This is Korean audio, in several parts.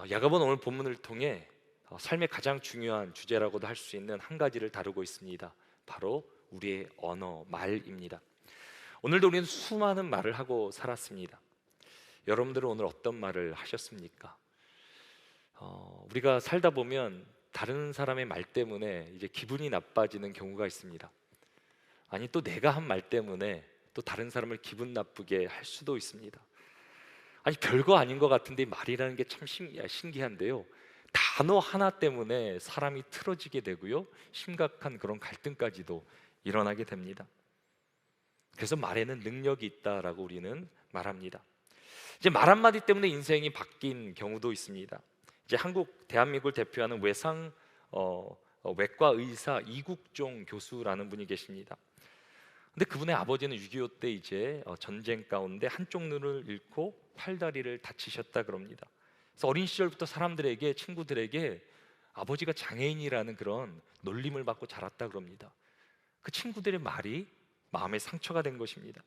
야곱은 오늘 본문을 통해 삶의 가장 중요한 주제라고도 할 수 있는 한 가지를 다루고 있습니다. 바로 우리의 언어, 말입니다. 오늘도 우리는 수많은 말을 하고 살았습니다. 여러분들은 오늘 어떤 말을 하셨습니까? 우리가 살다 보면 다른 사람의 말 때문에 이제 기분이 나빠지는 경우가 있습니다. 아니, 또 내가 한 말 때문에 또 다른 사람을 기분 나쁘게 할 수도 있습니다. 아니, 별거 아닌 것 같은데 말이라는 게 참 신기한데요, 단어 하나 때문에 사람이 틀어지게 되고요, 심각한 그런 갈등까지도 일어나게 됩니다. 그래서 말에는 능력이 있다라고 우리는 말합니다. 이제 말 한마디 때문에 인생이 바뀐 경우도 있습니다. 이제 대한민국을 대표하는 외과 의사 이국종 교수라는 분이 계십니다. 근데 그분의 아버지는 6.25 때 이제 전쟁 가운데 한쪽 눈을 잃고 팔다리를 다치셨다 그럽니다. 그래서 어린 시절부터 사람들에게, 친구들에게 아버지가 장애인이라는 그런 놀림을 받고 자랐다 그럽니다. 그 친구들의 말이 마음에 상처가 된 것입니다.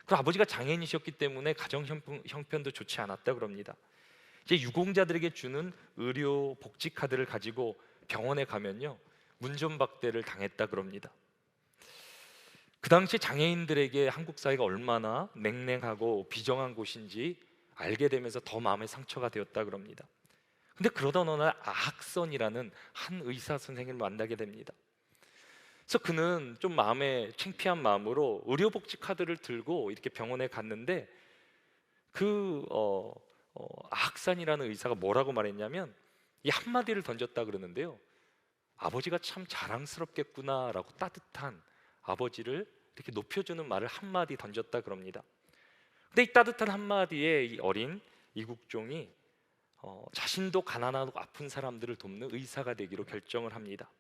그리고 아버지가 장애인이셨기 때문에 가정 형편도 좋지 않았다 그럽니다. 이제 유공자들에게 주는 의료 복지 카드를 가지고 병원에 가면요, 문전박대를 당했다 그럽니다. 그 당시 장애인들에게 한국 사회가 얼마나 냉랭하고 비정한 곳인지 알게 되면서 더 마음의 상처가 되었다 그럽니다. 근데 그러던 어느 날 아학선이라는 한 의사 선생님을 만나게 됩니다. 그래서 그는 좀 마음에 창피한 마음으로 의료복지 카드를 들고 이렇게 병원에 갔는데 아학산이라는 의사가 뭐라고 말했냐면 이 한마디를 던졌다 그러는데요, 아버지가 참 자랑스럽겠구나라고 따뜻한, 아버지를 이렇게 높여주는 말을 한마디 던졌다 그럽니다. 근데 이 따뜻한 한마디에 이 어린 이국종이 자신도 가난하고 아픈 사람들을 돕는 의사가 되기로 결정을 합니다.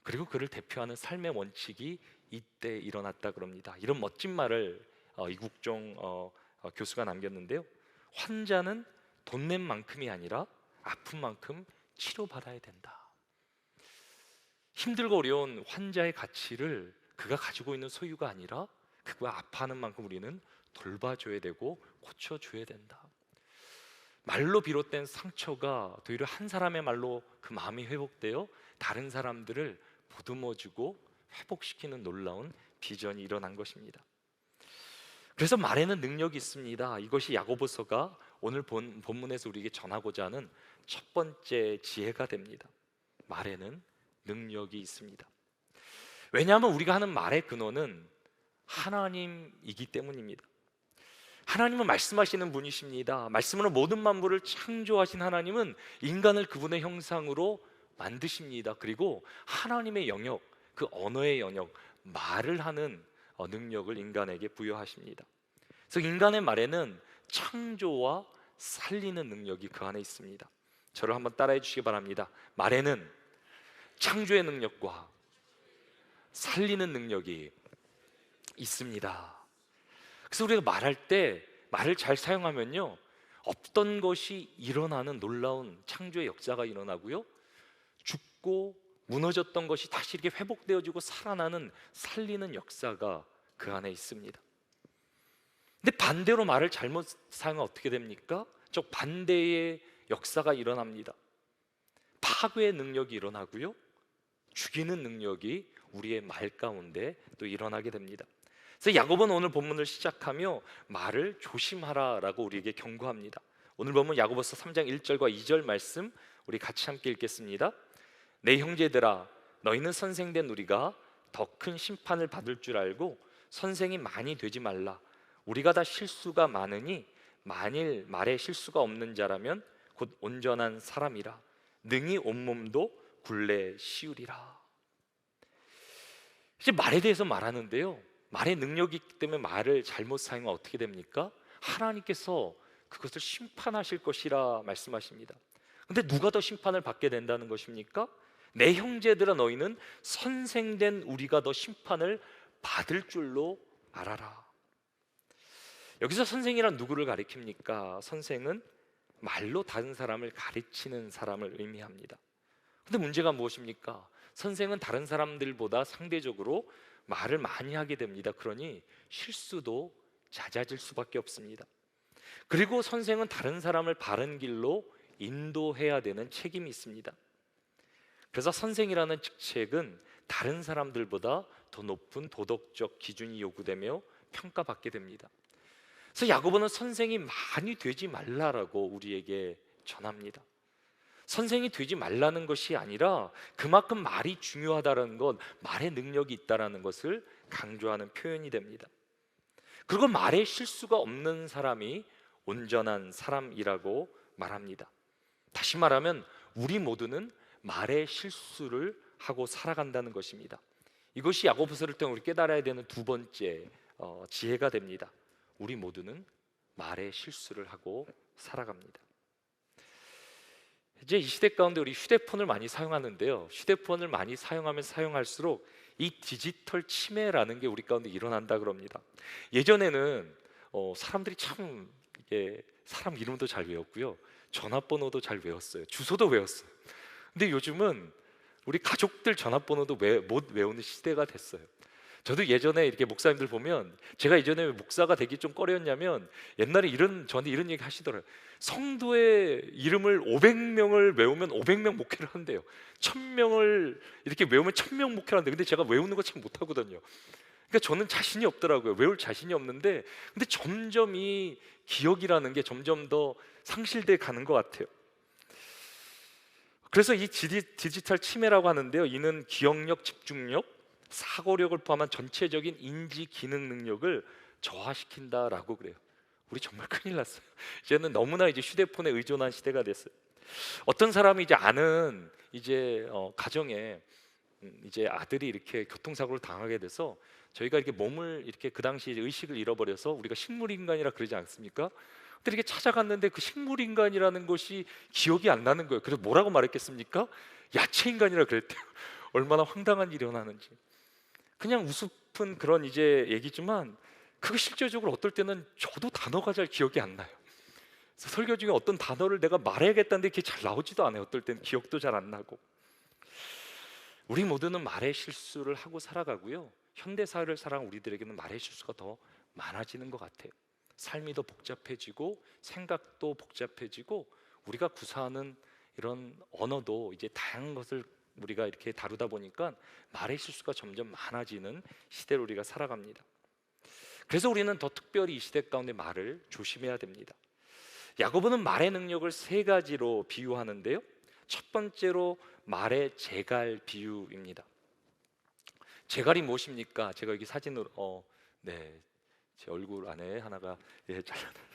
그리고 그를 대표하는 삶의 원칙이 이때 일어났다 그럽니다. 이런 멋진 말을 이국종 교수가 남겼는데요, 환자는 돈 낸 만큼이 아니라 아픈 만큼 치료받아야 된다. 힘들고 어려운 환자의 가치를 그가 가지고 있는 소유가 아니라 그가 아파하는 만큼 우리는 돌봐줘야 되고 고쳐줘야 된다. 말로 비롯된 상처가 오히려 한 사람의 말로 그 마음이 회복되어 다른 사람들을 보듬어주고 회복시키는 놀라운 비전이 일어난 것입니다. 그래서 말에는 능력이 있습니다. 이것이 야고보서가 오늘 본문에서 우리에게 전하고자 하는 첫 번째 지혜가 됩니다. 말에는 능력이 있습니다. 왜냐하면 우리가 하는 말의 근원은 하나님이기 때문입니다. 하나님은 말씀하시는 분이십니다. 말씀으로 모든 만물을 창조하신 하나님은 인간을 그분의 형상으로 만드십니다. 그리고 하나님의 영역, 그 언어의 영역, 말을 하는 능력을 인간에게 부여하십니다. 그래서 인간의 말에는 창조와 살리는 능력이 그 안에 있습니다. 저를 한번 따라해 주시기 바랍니다. 말에는 창조의 능력과 살리는 능력이 있습니다. 그래서 우리가 말할 때 말을 잘 사용하면요, 없던 것이 일어나는 놀라운 창조의 역사가 일어나고요, 죽고 무너졌던 것이 다시 이렇게 회복되어지고 살아나는, 살리는 역사가 그 안에 있습니다. 근데 반대로 말을 잘못 사용하면 어떻게 됩니까? 저 반대의 역사가 일어납니다. 파괴의 능력이 일어나고요, 죽이는 능력이 우리의 말 가운데 또 일어나게 됩니다. 그래서 야곱은 오늘 본문을 시작하며 말을 조심하라라고 우리에게 경고합니다. 오늘 본문 야고보서 3장 1절과 2절 말씀 우리 같이 함께 읽겠습니다. 내 형제들아, 너희는 선생된 우리가 더 큰 심판을 받을 줄 알고 선생이 많이 되지 말라. 우리가 다 실수가 많으니 만일 말에 실수가 없는 자라면 곧 온전한 사람이라. 능히 온몸도 굴레 씌우리라. 이제 말에 대해서 말하는데요, 말의 능력이 있기 때문에 말을 잘못 사용하면 어떻게 됩니까? 하나님께서 그것을 심판하실 것이라 말씀하십니다. 근데 누가 더 심판을 받게 된다는 것입니까? 내 형제들아, 너희는 선생된 우리가 더 심판을 받을 줄로 알아라. 여기서 선생이란 누구를 가리킵니까? 선생은 말로 다른 사람을 가르치는 사람을 의미합니다. 근데 문제가 무엇입니까? 선생은 다른 사람들보다 상대적으로 말을 많이 하게 됩니다. 그러니 실수도 잦아질 수밖에 없습니다. 그리고 선생은 다른 사람을 바른 길로 인도해야 되는 책임이 있습니다. 그래서 선생이라는 직책은 다른 사람들보다 더 높은 도덕적 기준이 요구되며 평가받게 됩니다. 그래서 야고보는 선생이 많이 되지 말라라고 우리에게 전합니다. 선생이 되지 말라는 것이 아니라 그만큼 말이 중요하다는 것, 말의 능력이 있다는 것을 강조하는 표현이 됩니다. 그리고 말에 실수가 없는 사람이 온전한 사람이라고 말합니다. 다시 말하면 우리 모두는 말에 실수를 하고 살아간다는 것입니다. 이것이 야고보서를 통해 우리 깨달아야 되는 두 번째 지혜가 됩니다. 우리 모두는 말에 실수를 하고 살아갑니다. 이제 이 시대 가운데 우리 휴대폰을 많이 사용하는데요, 휴대폰을 많이 사용하면 사용할수록 이 디지털 치매라는 게 우리 가운데 일어난다 그럽니다. 예전에는 사람들이 참 이게 사람 이름도 잘 외웠고요, 전화번호도 잘 외웠어요, 주소도 외웠어요. 근데 요즘은 우리 가족들 전화번호도 못 외우는 시대가 됐어요. 저도 예전에 이렇게 목사님들 보면, 제가 예전에 왜 목사가 되기 좀 꺼려했냐면, 옛날에 저한테 이런 얘기 하시더라고요. 성도의 이름을 500명을 외우면 500명 목회를 한대요. 1000명을 이렇게 외우면 1000명 목회를 한대요. 근데 제가 외우는 거 참 못하거든요. 그러니까 저는 자신이 없더라고요. 외울 자신이 없는데, 근데 점점 이 기억이라는 게 점점 더 상실돼 가는 것 같아요. 그래서 이 디지털 치매라고 하는데요, 이는 기억력, 집중력, 사고력을 포함한 전체적인 인지 기능 능력을 저하시킨다라고 그래요. 우리 정말 큰일 났어요. 이제는 너무나 이제 휴대폰에 의존한 시대가 됐어요. 어떤 사람이 이제 아는 이제 가정에 이제 아들이 이렇게 교통사고를 당하게 돼서, 저희가 이렇게 몸을 이렇게 그 당시 의식을 잃어버려서 우리가 식물인간이라 그러지 않습니까? 근데 이렇게 찾아갔는데 그 식물인간이라는 것이 기억이 안 나는 거예요. 그래서 뭐라고 말했겠습니까? 야채인간이라 그랬대요. 얼마나 황당한 일이 일어나는지. 그냥 우습은 그런 이제 얘기지만, 그게 실제적으로 어떨 때는 저도 단어가 잘 기억이 안 나요. 그래서 설교 중에 어떤 단어를 내가 말해야겠다는데 그게 잘 나오지도 않아요. 어떨 때는 기억도 잘 안 나고. 우리 모두는 말의 실수를 하고 살아가고요, 현대 사회를 살아가는 우리들에게는 말의 실수가 더 많아지는 것 같아요. 삶이 더 복잡해지고 생각도 복잡해지고, 우리가 구사하는 이런 언어도 이제 다양한 것을 우리가 이렇게 다루다 보니까 말의 실수가 점점 많아지는 시대로 우리가 살아갑니다. 그래서 우리는 더 특별히 이 시대 가운데 말을 조심해야 됩니다. 야고보는 말의 능력을 세 가지로 비유하는데요, 첫 번째로 말의 재갈 비유입니다. 재갈이 무엇입니까? 제가 여기 사진으로 제 얼굴 안에 하나가 잘라놔요.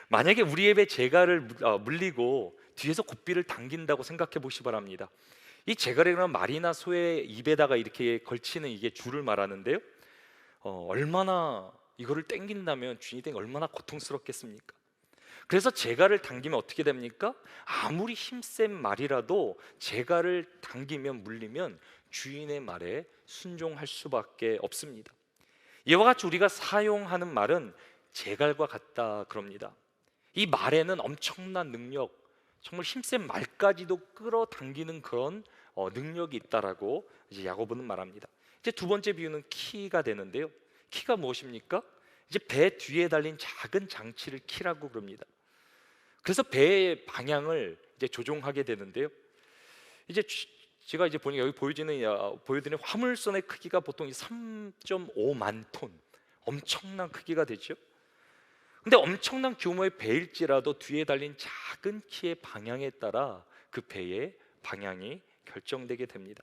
만약에 우리 입에 재갈을 물리고 뒤에서 고삐를 당긴다고 생각해 보시기 바랍니다. 이 재갈이라는 말이나 소의 입에다가 이렇게 걸치는 이게 줄을 말하는데요, 얼마나 이거를 당긴다면 주인이 얼마나 고통스럽겠습니까? 그래서 재갈을 당기면 어떻게 됩니까? 아무리 힘센 말이라도 재갈을 당기면, 물리면 주인의 말에 순종할 수밖에 없습니다. 이와 같이 우리가 사용하는 말은 재갈과 같다 그럽니다. 이 말에는 엄청난 능력, 정말 힘센 말까지도 끌어당기는 그런 능력이 있다라고 이제 야고보는 말합니다. 이제 두 번째 비유는 키가 되는데요, 키가 무엇입니까? 이제 배 뒤에 달린 작은 장치를 키라고 그럽니다. 그래서 배의 방향을 이제 조종하게 되는데요, 이제 제가 이제 보니까 여기 보여드리는 화물선의 크기가 보통 3.5만 톤, 엄청난 크기가 되죠. 근데 엄청난 규모의 배일지라도 뒤에 달린 작은 키의 방향에 따라 그 배의 방향이 결정되게 됩니다.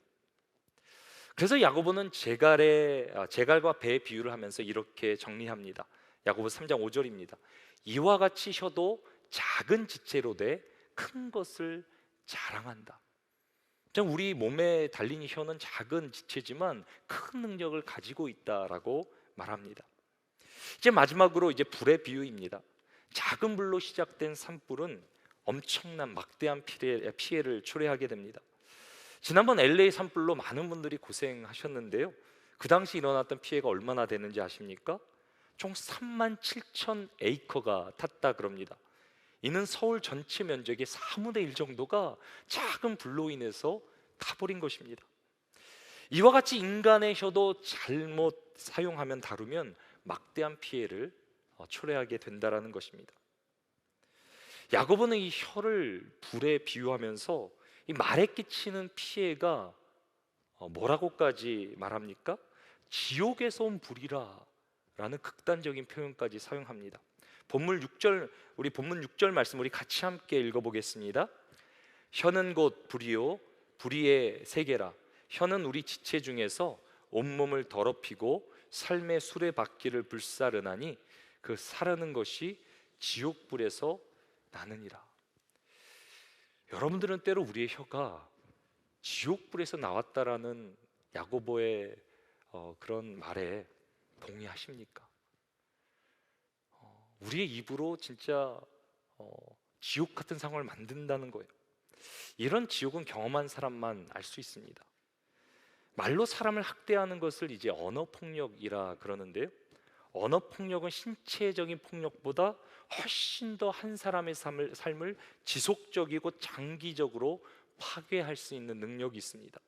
그래서 야고보는 재갈과 배의 비유를 하면서 이렇게 정리합니다. 야고보 3장 5절입니다. 이와 같이 혀도 작은 지체로 돼 큰 것을 자랑한다. 우리 몸에 달린 혀는 작은 지체지만 큰 능력을 가지고 있다라고 말합니다. 이제 마지막으로 이제 불의 비유입니다. 작은 불로 시작된 산불은 엄청난 막대한 피해를 초래하게 됩니다. 지난번 LA 산불로 많은 분들이 고생하셨는데요, 그 당시 일어났던 피해가 얼마나 되는지 아십니까? 총 37,000 에이커가 탔다 그럽니다. 이는 서울 전체 면적의 4분의 1 정도가 작은 불로 인해서 타버린 것입니다. 이와 같이 인간의 혀도 잘못 사용하면, 다루면 막대한 피해를 초래하게 된다라는 것입니다. 야고보는 이 혀를 불에 비유하면서 이 말에 끼치는 피해가 뭐라고까지 말합니까? 지옥에서 온 불이라 라는 극단적인 표현까지 사용합니다. 우리 본문 6절 말씀 우리 같이 함께 읽어보겠습니다. 혀는 곧 불이요 불의의 세계라. 혀는 우리 지체 중에서 온몸을 더럽히고 삶의 수레바퀴를 불사르나니 그 사르는 것이 지옥불에서 나느니라. 여러분들은 때로 우리의 혀가 지옥불에서 나왔다라는 야고보의 그런 말에 동의하십니까? 우리의 입으로 진짜 지옥 같은 상황을 만든다는 거예요. 이런 지옥은 경험한 사람만 알 수 있습니다. 말로 사람을 학대하는 것을 이제 언어폭력이라 그러는데요, 언어폭력은 신체적인 폭력보다 훨씬 더 한 사람의 삶을 지속적이고 장기적으로 파괴할 수 있는 능력이 있습니다.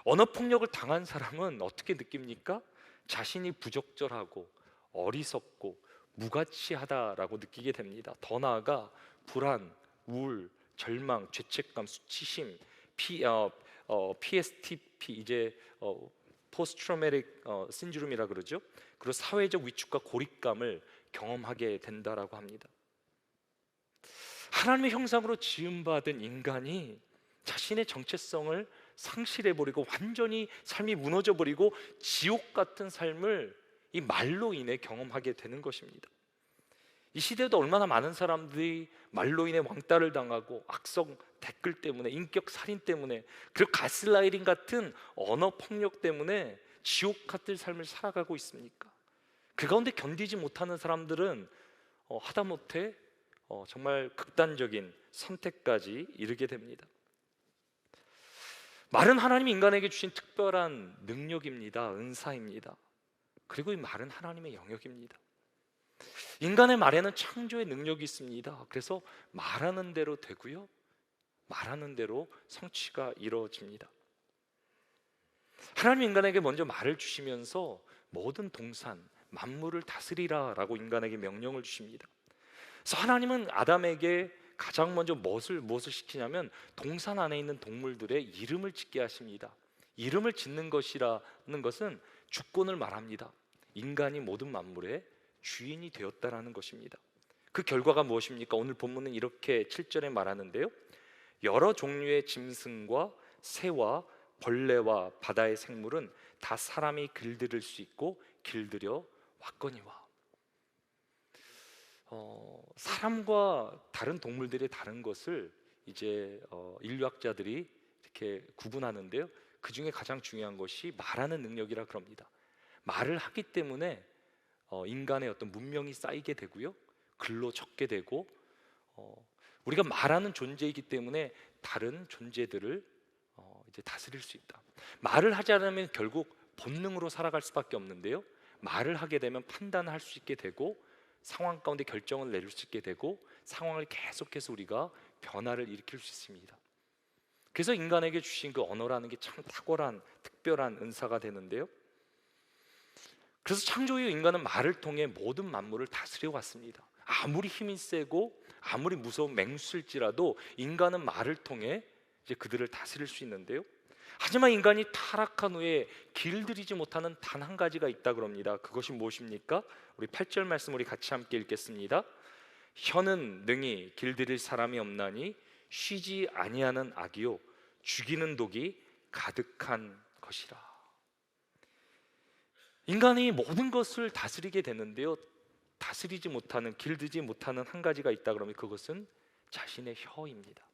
언어폭력을 당한 사람은 어떻게 느낍니까? 자신이 부적절하고 어리석고 무가치하다라고 느끼게 됩니다. 더 나아가 불안, 우울, 절망, 죄책감, 수치심, PSTP, 이제 포스트 트라우마틱 신드롬이라 그러죠. 그리고 사회적 위축과 고립감을 경험하게 된다라고 합니다. 하나님의 형상으로 지음받은 인간이 자신의 정체성을 상실해버리고 완전히 삶이 무너져버리고 지옥 같은 삶을 이 말로 인해 경험하게 되는 것입니다. 이 시대에도 얼마나 많은 사람들이 말로 인해 왕따를 당하고 악성 댓글 때문에, 인격 살인 때문에, 그리고 가스라이팅 같은 언어 폭력 때문에 지옥 같은 삶을 살아가고 있습니까? 그 가운데 견디지 못하는 사람들은 하다못해 정말 극단적인 선택까지 이르게 됩니다. 말은 하나님이 인간에게 주신 특별한 능력입니다. 은사입니다. 그리고 이 말은 하나님의 영역입니다. 인간의 말에는 창조의 능력이 있습니다. 그래서 말하는 대로 되고요, 말하는 대로 성취가 이루어집니다. 하나님 인간에게 먼저 말을 주시면서 모든 동산, 만물을 다스리라 라고 인간에게 명령을 주십니다. 그래서 하나님은 아담에게 가장 먼저 무엇을 시키냐면 동산 안에 있는 동물들의 이름을 짓게 하십니다. 이름을 짓는 것이라는 것은 주권을 말합니다. 인간이 모든 만물의 주인이 되었다라는 것입니다. 그 결과가 무엇입니까? 오늘 본문은 이렇게 7절에 말하는데요, 여러 종류의 짐승과 새와 벌레와 바다의 생물은 다 사람이 길들일 수 있고 길들여 왔거니와. 사람과 다른 동물들의 다른 것을 이제 인류학자들이 이렇게 구분하는데요, 그 중에 가장 중요한 것이 말하는 능력이라 그럽니다. 말을 하기 때문에 인간의 어떤 문명이 쌓이게 되고요, 글로 적게 되고, 우리가 말하는 존재이기 때문에 다른 존재들을 이제 다스릴 수 있다. 말을 하지 않으면 결국 본능으로 살아갈 수밖에 없는데요, 말을 하게 되면 판단을 할 수 있게 되고 상황 가운데 결정을 내릴 수 있게 되고 상황을 계속해서 우리가 변화를 일으킬 수 있습니다. 그래서 인간에게 주신 그 언어라는 게 참 탁월한 특별한 은사가 되는데요, 그래서 창조 이후 인간은 말을 통해 모든 만물을 다스려 왔습니다. 아무리 힘이 세고 아무리 무서운 맹수일지라도 인간은 말을 통해 이제 그들을 다스릴 수 있는데요, 하지만 인간이 타락한 후에 길들이지 못하는 단 한 가지가 있다 그럽니다. 그것이 무엇입니까? 우리 8절 말씀 우리 같이 함께 읽겠습니다. 혀는 능히 길들일 사람이 없나니 쉬지 아니하는 악이요 죽이는 독이 가득한 것이라. 인간이 모든 것을 다스리게 되는데요, 다스리지 못하는, 길들이지 못하는 한 가지가 있다 그러면 그것은 자신의 혀입니다.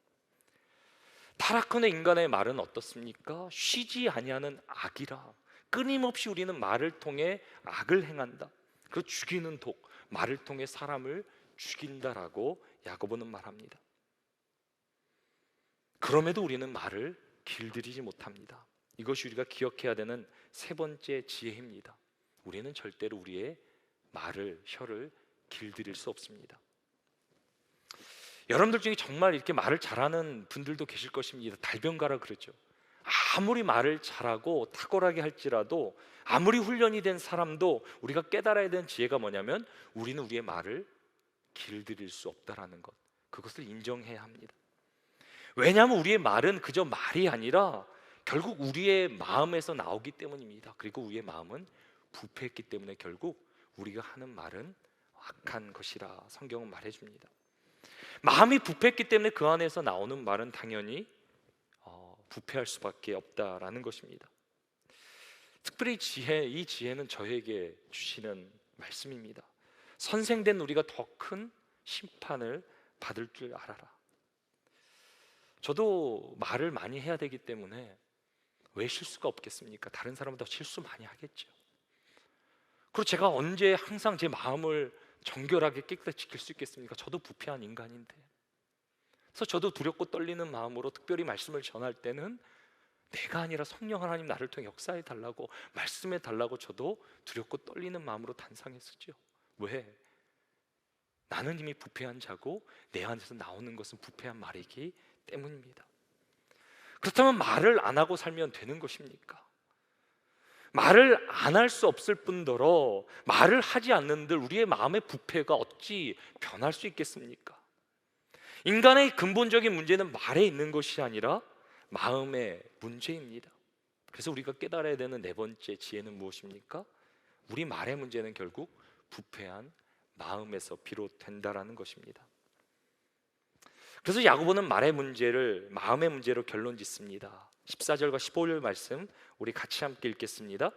타락한 인간의 말은 어떻습니까? 쉬지 아니하는 악이라. 끊임없이 우리는 말을 통해 악을 행한다. 그 죽이는 독, 말을 통해 사람을 죽인다라고 야고보는 말합니다. 그럼에도 우리는 말을 길들이지 못합니다. 이것이 우리가 기억해야 되는 세 번째 지혜입니다. 우리는 절대로 우리의 말을, 혀를 길들일 수 없습니다. 여러분들 중에 정말 이렇게 말을 잘하는 분들도 계실 것입니다. 달변가라 그러죠. 아무리 말을 잘하고 탁월하게 할지라도, 아무리 훈련이 된 사람도 우리가 깨달아야 되는 지혜가 뭐냐면 우리는 우리의 말을 길들일 수 없다라는 것. 그것을 인정해야 합니다. 왜냐하면 우리의 말은 그저 말이 아니라 결국 우리의 마음에서 나오기 때문입니다. 그리고 우리의 마음은 부패했기 때문에 결국 우리가 하는 말은 악한 것이라 성경은 말해줍니다. 마음이 부패했기 때문에 그 안에서 나오는 말은 당연히 부패할 수밖에 없다라는 것입니다. 특별히 이 지혜는 저에게 주시는 말씀입니다. 선생된 우리가 더 큰 심판을 받을 줄 알아라. 저도 말을 많이 해야 되기 때문에 왜 실수가 없겠습니까? 다른 사람보다 실수 많이 하겠죠. 그리고 제가 언제 항상 제 마음을 정결하게 깨끗하게 지킬 수 있겠습니까? 저도 부패한 인간인데. 그래서 저도 두렵고 떨리는 마음으로 특별히 말씀을 전할 때는 내가 아니라 성령 하나님 나를 통해 역사해 달라고, 말씀해 달라고 저도 두렵고 떨리는 마음으로 단상했었죠. 왜? 나는 이미 부패한 자고 내 안에서 나오는 것은 부패한 말이기 때문입니다. 그렇다면 말을 안 하고 살면 되는 것입니까? 말을 안 할 수 없을 뿐더러 말을 하지 않는들 우리의 마음의 부패가 어찌 변할 수 있겠습니까? 인간의 근본적인 문제는 말에 있는 것이 아니라 마음의 문제입니다. 그래서 우리가 깨달아야 되는 네 번째 지혜는 무엇입니까? 우리 말의 문제는 결국 부패한 마음에서 비롯된다라는 것입니다. 그래서 야고보는 말의 문제를 마음의 문제로 결론 짓습니다. 14절과 15절 말씀 우리 같이 함께 읽겠습니다.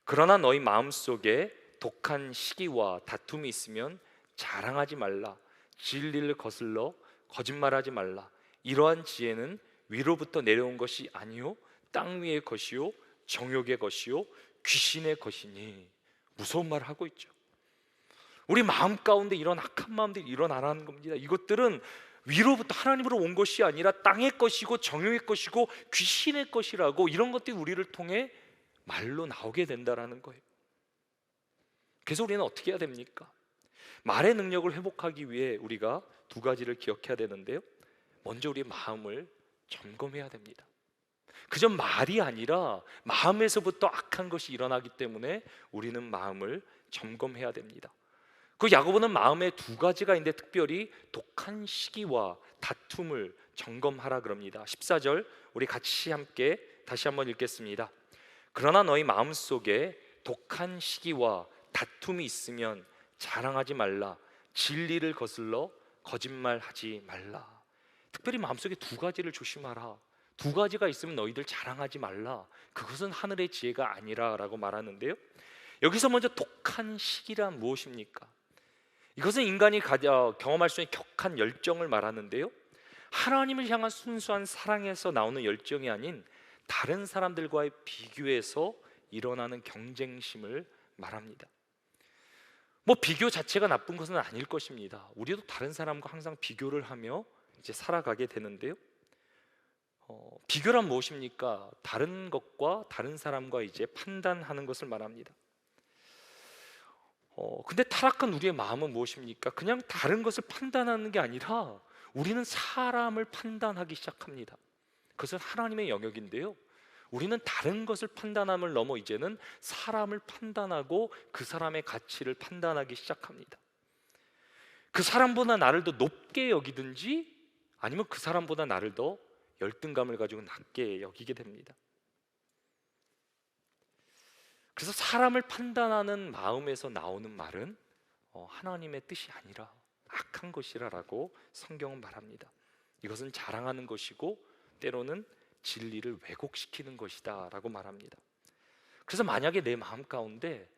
그러나 너희 마음속에 독한 시기와 다툼이 있으면 자랑하지 말라. 진리를 거슬러 거짓말하지 말라. 이러한 지혜는 위로부터 내려온 것이 아니요 땅 위의 것이요 정욕의 것이요 귀신의 것이니. 무서운 말을 하고 있죠. 우리 마음 가운데 이런 악한 마음들이 일어나라는 겁니다. 이것들은 위로부터 하나님으로 온 것이 아니라 땅의 것이고 정욕의 것이고 귀신의 것이라고, 이런 것들이 우리를 통해 말로 나오게 된다라는 거예요. 그래서 우리는 어떻게 해야 됩니까? 말의 능력을 회복하기 위해 우리가 두 가지를 기억해야 되는데요, 먼저 우리의 마음을 점검해야 됩니다. 그저 말이 아니라 마음에서부터 악한 것이 일어나기 때문에 우리는 마음을 점검해야 됩니다. 그 야고보는 마음에 두 가지가 있는데 특별히 독한 시기와 다툼을 점검하라 그럽니다. 14절 우리 같이 함께 다시 한번 읽겠습니다. 그러나 너희 마음속에 독한 시기와 다툼이 있으면 자랑하지 말라. 진리를 거슬러 거짓말하지 말라. 특별히 마음속에 두 가지를 조심하라. 두 가지가 있으면 너희들 자랑하지 말라. 그것은 하늘의 지혜가 아니라 라고 말하는데요, 여기서 먼저 독한 시기란 무엇입니까? 이것은 인간이 경험할 수 있는 격한 열정을 말하는데요, 하나님을 향한 순수한 사랑에서 나오는 열정이 아닌 다른 사람들과의 비교에서 일어나는 경쟁심을 말합니다. 비교 자체가 나쁜 것은 아닐 것입니다. 우리도 다른 사람과 항상 비교를 하며 이제 살아가게 되는데요, 비교란 무엇입니까? 다른 것과 다른 사람과 이제 판단하는 것을 말합니다. 근데 타락한 우리의 마음은 무엇입니까? 그냥 다른 것을 판단하는 게 아니라 우리는 사람을 판단하기 시작합니다. 그것은 하나님의 영역인데요, 우리는 다른 것을 판단함을 넘어 이제는 사람을 판단하고 그 사람의 가치를 판단하기 시작합니다. 그 사람보다 나를 더 높게 여기든지 아니면 그 사람보다 나를 더 열등감을 가지고 낮게 여기게 됩니다. 그래서 사람을 판단하는 마음에서 나오는 말은 하나님의 뜻이 아니라 악한 것이라고 성경은 말합니다. 이것은 자랑하는 것이고 때로는 진리를 왜곡시키는 것이다 라고 말합니다. 그래서 만약에 내 마음 가운데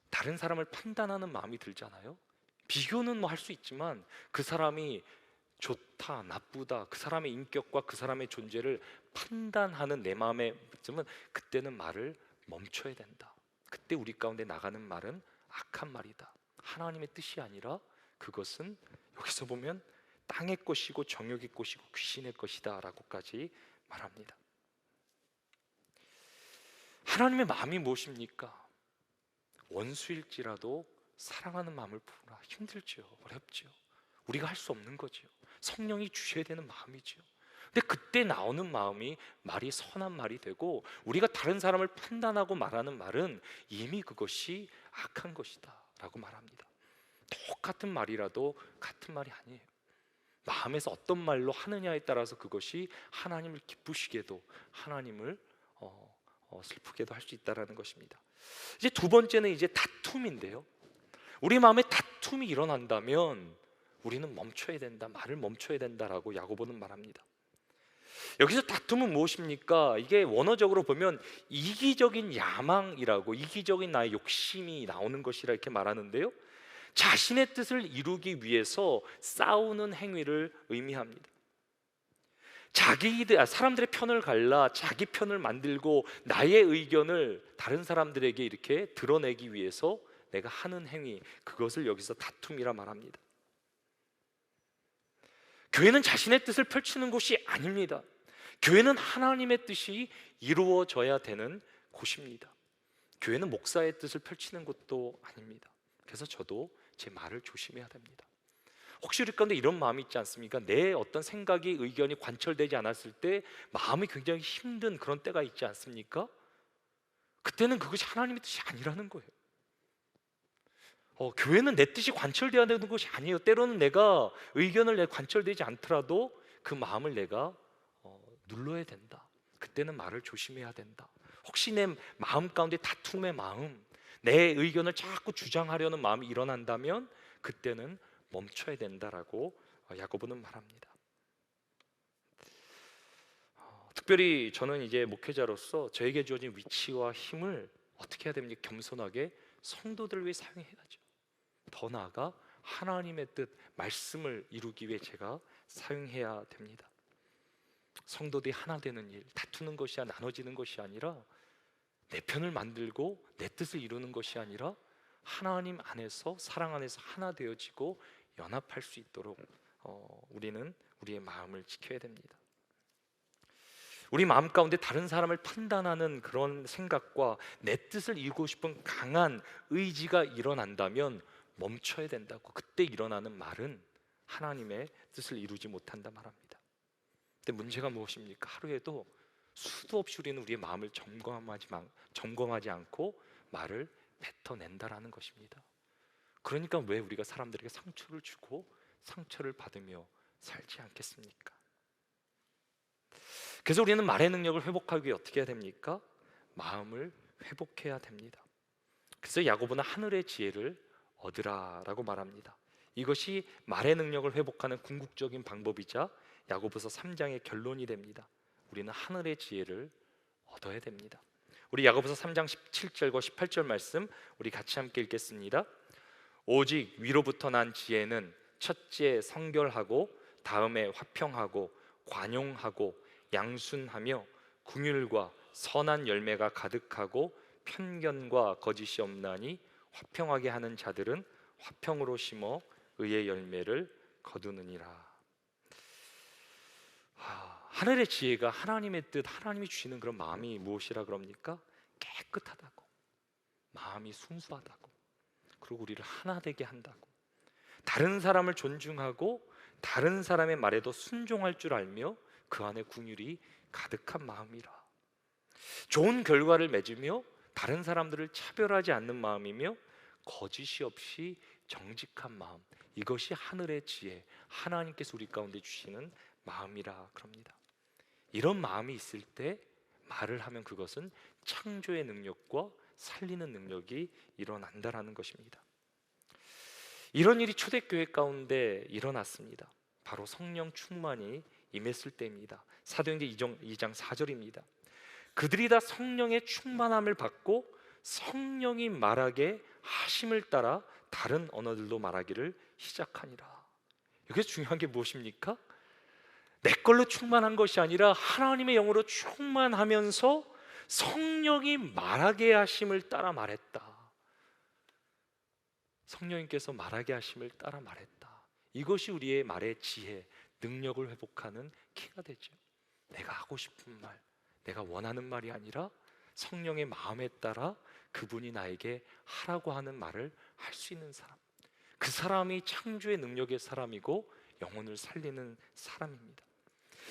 다른 사람을 판단하는 마음이 들잖아요, 비교는 할 수 있지만 그 사람이 좋다 나쁘다, 그 사람의 인격과 그 사람의 존재를 판단하는 내 마음에 있으면 그때는 말을 멈춰야 된다. 그때 우리 가운데 나가는 말은 악한 말이다, 하나님의 뜻이 아니라 그것은 여기서 보면 땅의 것이고 정욕의 것이고 귀신의 것이다 라고까지 말합니다. 하나님의 마음이 무엇입니까? 원수일지라도 사랑하는 마음을 품으라. 힘들죠, 어렵죠, 우리가 할 수 없는 거죠. 성령이 주셔야 되는 마음이죠. 근데 그때 나오는 마음이 말이 선한 말이 되고, 우리가 다른 사람을 판단하고 말하는 말은 이미 그것이 악한 것이다 라고 말합니다. 똑같은 말이라도 같은 말이 아니에요. 마음에서 어떤 말로 하느냐에 따라서 그것이 하나님을 기쁘시게도 하나님을 슬프게도 할 수 있다라는 것입니다. 이제 두 번째는 이제 다툼인데요. 우리 마음에 다툼이 일어난다면 우리는 멈춰야 된다, 말을 멈춰야 된다라고 야고보는 말합니다. 여기서 다툼은 무엇입니까? 이게 원어적으로 보면 이기적인 야망이라고, 이기적인 나의 욕심이 나오는 것이라 이렇게 말하는데요, 자신의 뜻을 이루기 위해서 싸우는 행위를 의미합니다. 사람들의 편을 갈라 자기 편을 만들고 나의 의견을 다른 사람들에게 이렇게 드러내기 위해서 내가 하는 행위, 그것을 여기서 다툼이라 말합니다. 교회는 자신의 뜻을 펼치는 곳이 아닙니다. 교회는 하나님의 뜻이 이루어져야 되는 곳입니다. 교회는 목사의 뜻을 펼치는 곳도 아닙니다. 그래서 저도 제 말을 조심해야 됩니다. 혹시 우리 가운데 이런 마음이 있지 않습니까? 내 어떤 생각이, 의견이 관철되지 않았을 때 마음이 굉장히 힘든 그런 때가 있지 않습니까? 그때는 그것이 하나님의 뜻이 아니라는 거예요. 교회는 내 뜻이 관철되어야 되는 것이 아니에요. 때로는 내가 의견을 관철되지 않더라도 그 마음을 내가 눌러야 된다. 그때는 말을 조심해야 된다. 혹시 내 마음 가운데 다툼의 마음, 내 의견을 자꾸 주장하려는 마음이 일어난다면 그때는 멈춰야 된다라고 야고보는 말합니다. 특별히 저는 이제 목회자로서 저에게 주어진 위치와 힘을 어떻게 해야 됩니까? 겸손하게 성도들을 위해 사용해야죠. 더 나아가 하나님의 뜻, 말씀을 이루기 위해 제가 사용해야 됩니다. 성도들이 하나 되는 일, 다투는 것이 나눠지는 것이 아니라 내 편을 만들고 내 뜻을 이루는 것이 아니라 하나님 안에서, 사랑 안에서 하나 되어지고 연합할 수 있도록 우리는 우리의 마음을 지켜야 됩니다. 우리 마음 가운데 다른 사람을 판단하는 그런 생각과 내 뜻을 이루고 싶은 강한 의지가 일어난다면 멈춰야 된다고. 그때 일어나는 말은 하나님의 뜻을 이루지 못한다 말합니다. 근데 문제가 무엇입니까? 하루에도 수도 없이 우리는 우리의 마음을 점검하지 않고 말을 뱉어낸다라는 것입니다. 그러니까 왜 우리가 사람들에게 상처를 주고 상처를 받으며 살지 않겠습니까? 그래서 우리는 말의 능력을 회복하기 위해 어떻게 해야 됩니까? 마음을 회복해야 됩니다. 그래서 야고보는 하늘의 지혜를 얻으라라고 말합니다. 이것이 말의 능력을 회복하는 궁극적인 방법이자 야고보서 3장의 결론이 됩니다. 우리는 하늘의 지혜를 얻어야 됩니다. 우리 야고보서 3장 17절과 18절 말씀 우리 같이 함께 읽겠습니다. 오직 위로부터 난 지혜는 첫째 성결하고 다음에 화평하고 관용하고 양순하며 긍휼과 선한 열매가 가득하고 편견과 거짓이 없나니 화평하게 하는 자들은 화평으로 심어 의의 열매를 거두느니라. 하늘의 지혜가 하나님의 뜻, 하나님이 주시는 그런 마음이 무엇이라 그럽니까? 깨끗하다고, 마음이 순수하다고, 그리고 우리를 하나 되게 한다고, 다른 사람을 존중하고 다른 사람의 말에도 순종할 줄 알며 그 안에 긍휼이 가득한 마음이라. 좋은 결과를 맺으며 다른 사람들을 차별하지 않는 마음이며 거짓이 없이 정직한 마음, 이것이 하늘의 지혜, 하나님께서 우리 가운데 주시는 마음이라 그럽니다. 이런 마음이 있을 때 말을 하면 그것은 창조의 능력과 살리는 능력이 일어난다라는 것입니다. 이런 일이 초대교회 가운데 일어났습니다. 바로 성령 충만이 임했을 때입니다. 사도행전 2장 4절입니다. 그들이 다 성령의 충만함을 받고 성령이 말하게 하심을 따라 다른 언어들도 말하기를 시작하니라. 여기서 중요한 게 무엇입니까? 내 걸로 충만한 것이 아니라 하나님의 영으로 충만하면서 성령이 말하게 하심을 따라 말했다. 성령님께서 말하게 하심을 따라 말했다. 이것이 우리의 말의 지혜, 능력을 회복하는 키가 되죠. 내가 하고 싶은 말, 내가 원하는 말이 아니라 성령의 마음에 따라 그분이 나에게 하라고 하는 말을 할 수 있는 사람, 그 사람이 창조의 능력의 사람이고 영혼을 살리는 사람입니다.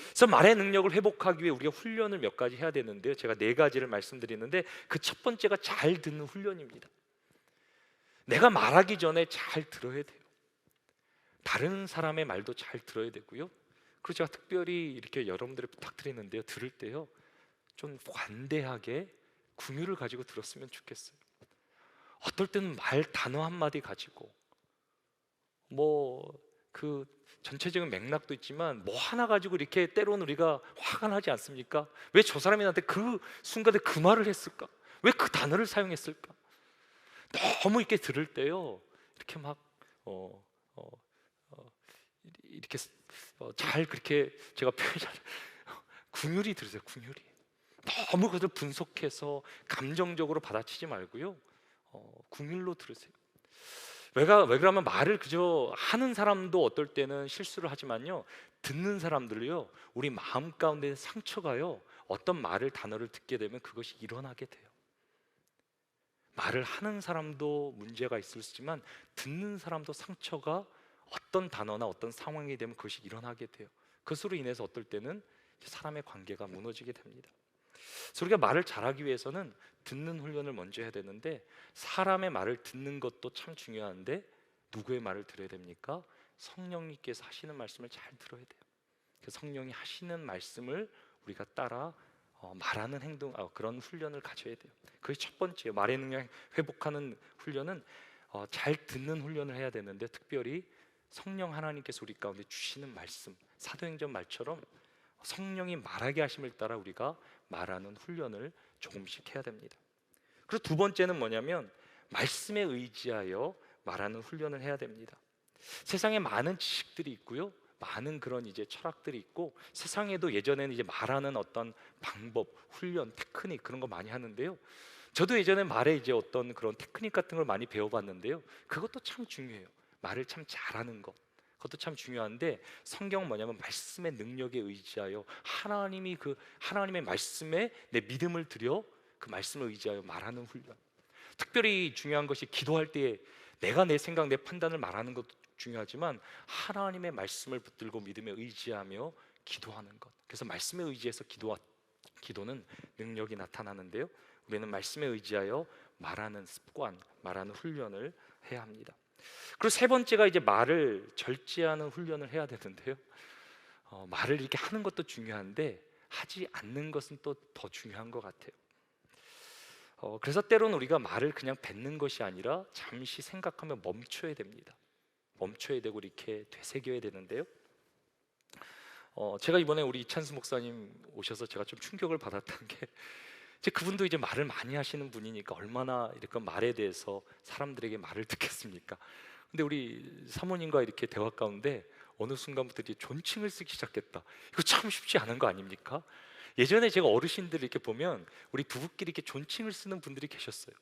그래서 말의 능력을 회복하기 위해 우리가 훈련을 몇 가지 해야 되는데요, 제가 4가지를 말씀드리는데 그 첫 번째가 잘 듣는 훈련입니다. 내가 말하기 전에 잘 들어야 돼요. 다른 사람의 말도 잘 들어야 되고요. 그리고 제가 특별히 이렇게 여러분들이 부탁드리는데요, 들을 때요 좀 관대하게 긍휼을 가지고 들었으면 좋겠어요. 어떨 때는 말 단어 한마디 가지고 뭐 그 전체적인 맥락도 있지만 뭐 하나 가지고 이렇게 때로는 우리가 화가 나지 않습니까? 왜 저 사람이 나한테 그 순간에 그 말을 했을까? 왜 그 단어를 사용했을까? 너무 이렇게 들을 때요 이렇게 막 어, 어, 어, 이렇게 잘 그렇게 제가 표현을 긍휼히 들으세요. 긍휼히 너무 그것을 분석해서 감정적으로 받아치지 말고요 긍휼로 들으세요. 왜 그러면 말을 그저 하는 사람도 어떨 때는 실수를 하지만요 듣는 사람들요 우리 마음 가운데 상처가요 어떤 말을 단어를 듣게 되면 그것이 일어나게 돼요. 말을 하는 사람도 문제가 있을 수 있지만 듣는 사람도 상처가 어떤 단어나 어떤 상황이 되면 그것이 일어나게 돼요. 그것으로 인해서 어떨 때는 사람의 관계가 무너지게 됩니다. 그래서 우리가 말을 잘하기 위해서는 듣는 훈련을 먼저 해야 되는데 사람의 말을 듣는 것도 참 중요한데 누구의 말을 들어야 됩니까? 성령님께서 하시는 말씀을 잘 들어야 돼요. 그 성령이 하시는 말씀을 우리가 따라 말하는 행동 그런 훈련을 가져야 돼요. 그게 첫 번째예요. 말의 능력 회복하는 훈련은 잘 듣는 훈련을 해야 되는데 특별히 성령 하나님께서 우리 가운데 주시는 말씀 사도행전 말처럼 성령이 말하게 하심을 따라 우리가 말하는 훈련을 조금씩 해야 됩니다. 그리고 두 번째는 뭐냐면 말씀에 의지하여 말하는 훈련을 해야 됩니다. 세상에 많은 지식들이 있고요 많은 그런 이제 철학들이 있고 세상에도 예전에는 이제 말하는 어떤 방법, 훈련, 테크닉 그런 거 많이 하는데요. 저도 예전에 말에 이제 어떤 그런 테크닉 같은 걸 많이 배워봤는데요. 그것도 참 중요해요. 말을 참 잘하는 것. 그것도 참 중요한데 성경은 뭐냐면 말씀의 능력에 의지하여 하나님이 그 하나님의 말씀에 내 믿음을 들여 그 말씀을 의지하여 말하는 훈련. 특별히 중요한 것이 기도할 때 내가 내 생각, 내 판단을 말하는 것도 중요하지만 하나님의 말씀을 붙들고 믿음에 의지하며 기도하는 것. 그래서 말씀에 의지해서 기도는 능력이 나타나는데요. 우리는 말씀에 의지하여 말하는 습관, 말하는 훈련을 해야 합니다. 그리고 세 번째가 이제 말을 절제하는 훈련을 해야 되는데요. 말을 이렇게 하는 것도 중요한데 하지 않는 것은 또 더 중요한 것 같아요. 그래서 때로는 우리가 말을 그냥 뱉는 것이 아니라 잠시 생각하며 멈춰야 됩니다. 멈춰야 되고 이렇게 되새겨야 되는데요. 제가 이번에 우리 이찬수 목사님 오셔서 제가 좀 충격을 받았던 게 이제 그분도 이제 말을 많이 하시는 분이니까 얼마나 이렇게 말에 대해서 사람들에게 말을 듣겠습니까? 근데 우리 사모님과 이렇게 대화 가운데 어느 순간부터 이제 존칭을 쓰기 시작했다. 이거 참 쉽지 않은 거 아닙니까? 예전에 제가 어르신들 이렇게 보면 우리 부부끼리 이렇게 존칭을 쓰는 분들이 계셨어요.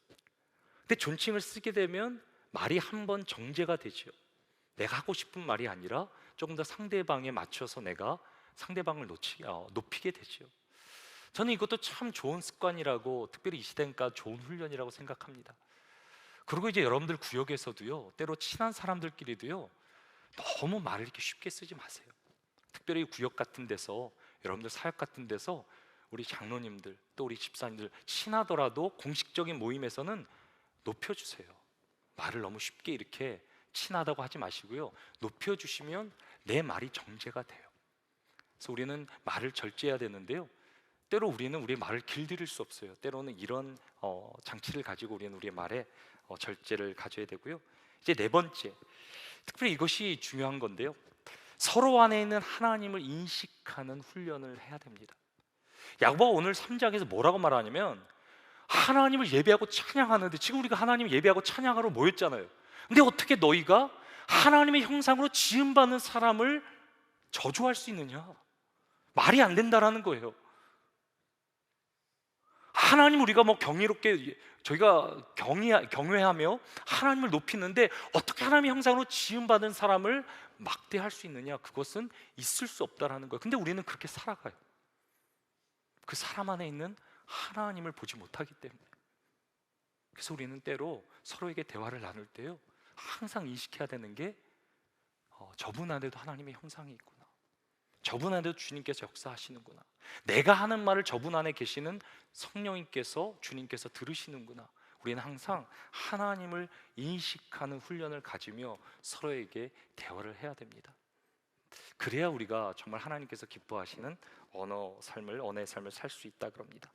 근데 존칭을 쓰게 되면 말이 한 번 정제가 되죠. 내가 하고 싶은 말이 아니라 조금 더 상대방에 맞춰서 내가 상대방을 높이게 되죠. 저는 이것도 참 좋은 습관이라고 특별히 이 시대니까 좋은 훈련이라고 생각합니다. 그리고 이제 여러분들 구역에서도요 때로 친한 사람들끼리도요 너무 말을 이렇게 쉽게 쓰지 마세요. 특별히 구역 같은 데서 여러분들 사역 같은 데서 우리 장로님들 또 우리 집사님들 친하더라도 공식적인 모임에서는 높여주세요. 말을 너무 쉽게 이렇게 친하다고 하지 마시고요 높여주시면 내 말이 정제가 돼요. 그래서 우리는 말을 절제해야 되는데요 때로 우리는 우리의 말을 길들일 수 없어요. 때로는 이런 장치를 가지고 우리는 우리의 말에 절제를 가져야 되고요. 이제 네 번째, 특별히 이것이 중요한 건데요 서로 안에 있는 하나님을 인식하는 훈련을 해야 됩니다. 야고보가 오늘 3장에서 뭐라고 말하냐면 하나님을 예배하고 찬양하는데 지금 우리가 하나님을 예배하고 찬양하러 모였잖아요. 근데 어떻게 너희가 하나님의 형상으로 지음받는 사람을 저주할 수 있느냐? 말이 안 된다라는 거예요. 하나님 우리가 뭐 경이롭게 저희가 경외하며 하나님을 높이는데 어떻게 하나님의 형상으로 지음받은 사람을 막대할 수 있느냐? 그것은 있을 수 없다라는 거예요. 근데 우리는 그렇게 살아가요. 그 사람 안에 있는 하나님을 보지 못하기 때문에. 그래서 우리는 때로 서로에게 대화를 나눌 때요 항상 인식해야 되는 게 저분 안에도 하나님의 형상이 있구나. 저분 안에도 주님께서 역사하시는구나. 내가 하는 말을 저분 안에 계시는 성령님께서 주님께서 들으시는구나. 우리는 항상 하나님을 인식하는 훈련을 가지며 서로에게 대화를 해야 됩니다. 그래야 우리가 정말 하나님께서 기뻐하시는 언어의 삶을 살 수 있다 그럽니다.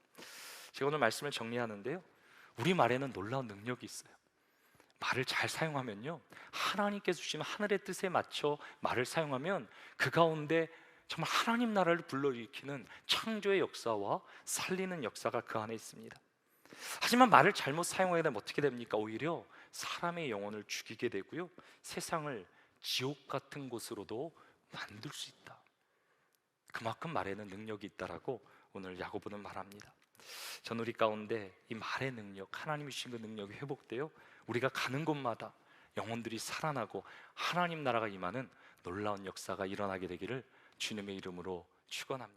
제가 오늘 말씀을 정리하는데요, 우리 말에는 놀라운 능력이 있어요. 말을 잘 사용하면요, 하나님께서 주신 하늘의 뜻에 맞춰 말을 사용하면 그 가운데 정말 하나님 나라를 불러일으키는 창조의 역사와 살리는 역사가 그 안에 있습니다. 하지만 말을 잘못 사용하게 되면 어떻게 됩니까? 오히려 사람의 영혼을 죽이게 되고요, 세상을 지옥 같은 곳으로도 만들 수 있다. 그만큼 말에는 능력이 있다라고 오늘 야고보는 말합니다. 전 우리 가운데 이 말의 능력, 하나님이 주신 그 능력이 회복되어 우리가 가는 곳마다 영혼들이 살아나고 하나님 나라가 임하는 놀라운 역사가 일어나게 되기를 주님의 이름으로 축원합니다.